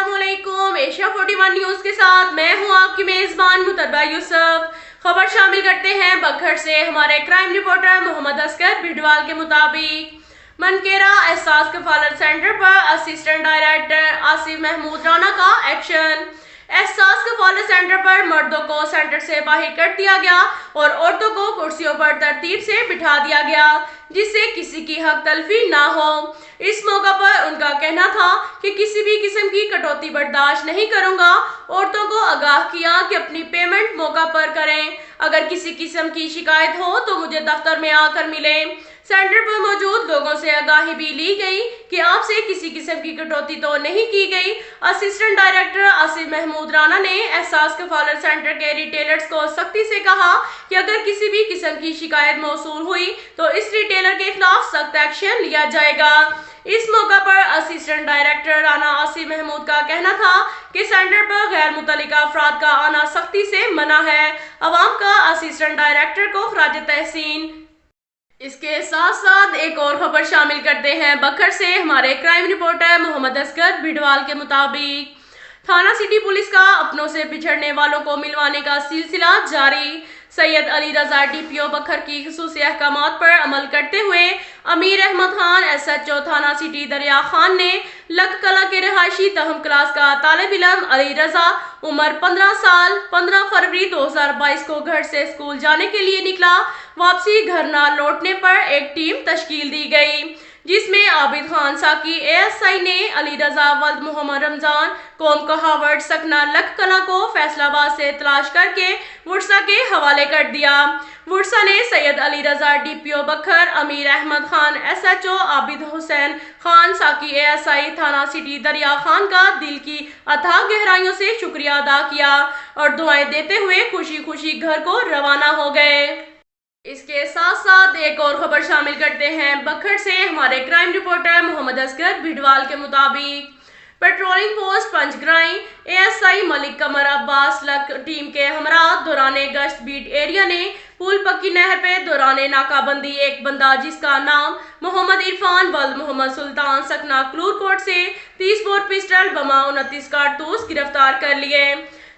अस्सलामुअलैकुम। Asia 41 news के साथ मैं हूं आपकी मेजबान मुतब्बा यूसुफ। खबर शामिल करते हैं बखर से। हमारे क्राइम रिपोर्टर मोहम्मद असगर बिडवाल के मुताबिक मनकेरा एहसास कफालत सेंटर पर असिस्टेंट डायरेक्टर आसिफ महमूद राना का एक्शन। एहसास कफालत सेंटर पर मर्दों को सेंटर से बाहर कर दिया गया और औरतों को कुर्सियों पर तरतीब से बिठा दिया गया जिससे किसी की हक तलफी ना हो। इस मौका पर उनका कहना था कि किसी भी किस्म की कटौती बर्दाश्त नहीं करूंगा। औरतों को आगाह किया कि अपनी पेमेंट मौका पर करें। अगर किसी किस्म की शिकायत हो तो मुझे दफ्तर में आकर मिलें। सेंटर पर मौजूद लोगों से आगाही भी ली गई कि आपसे किसी किस्म की कटौती तो नहीं की गई। असिस्टेंट डायरेक्टर आसिफ महमूद राना ने एहसास कफालत सेंटर के रिटेलर्स को सख्ती से कहा कि अगर किसी भी किस्म की शिकायत मौसूल हुई तो इस रिटेलर के खिलाफ सख्त एक्शन लिया जाएगा। इस मौका पर असिस्टेंट डायरेक्टर राना आसिफ महमूद का कहना था कि सेंटर पर गैर मुतल्लिका अफराद का आना सख्ती से मना है। अवाम का असिस्टेंट डायरेक्टर को खराज तहसीन। इसके साथ साथ एक और खबर शामिल करते हैं बखर से। हमारे क्राइम रिपोर्टर मोहम्मद असगर बिडवाल के मुताबिक थाना सिटी पुलिस का अपनों से बिछड़ने वालों को मिलवाने का सिलसिला जारी। सैयद अली रजा डीपीओ बखर की खुसूसी अहकामात पर अमल करते हुए अमीर अहमद खान एसएचओ थाना सिटी दरिया खान ने लक कला के रहायशी तहम क्लास का तालिब इल्म अली रजा उम्र 15 साल 15 फरवरी 2022 को घर से स्कूल जाने के लिए निकला। वापसी घर न लौटने पर एक टीम तश्कील दी गई जिसमें आबिद खान साकी एएसआई ने अली रजा वल्द मोहम्मद रमजान कौम कहावट सकना लक कला को फैसलाबाद से तलाश करके वुरसा के हवाले कर दिया। वुरसा ने सैयद अली रजा डीपीओ बखर अमीर अहमद खान एसएचओ आबिद हुसैन खान साकी एएसआई थाना सिटी दरिया खान का दिल की अथाह गहराइयों से शुक्रिया अदा किया और दुआएं देते हुए खुशी खुशी घर को रवाना हो गए। इसके साथ साथ एक और खबर शामिल करते हैं बखर से। हमारे क्राइम रिपोर्टर मोहम्मद असगर बिडवाल के मुताबिक patrolling post Panchgrain ASI Malik कमर अब्बास लक टीम के हमरा दौराने गश्त बीट एरिया ने पुल पक्की नहर पे दौराने नाकाबंदी एक बंदा जिसका नाम मोहम्मद इरफान वल्द मोहम्मद सुल्तान सकना क्लूर कोट से 30 बोर पिस्टल बमा 29 कारतूस गिरफ्तार कर लिए।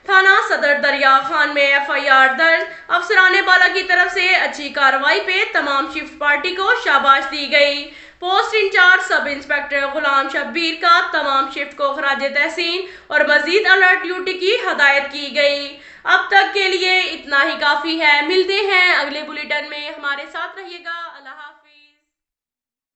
थाना सदर दरिया खान में एफआईआर दर्ज। अफसराने बाला की तरफ से अच्छी कार्रवाई पे तमाम शिफ्ट पार्टी को शाबाश दी गई। पोस्ट इंचार्ज सब इंस्पेक्टर गुलाम शब्बीर का तमाम शिफ्ट को खराज तहसीन और मजीद अलर्ट ड्यूटी की हदायत की गई। अब तक के लिए इतना ही काफी है। मिलते हैं अगले बुलेटिन में, हमारे साथ रहिएगा।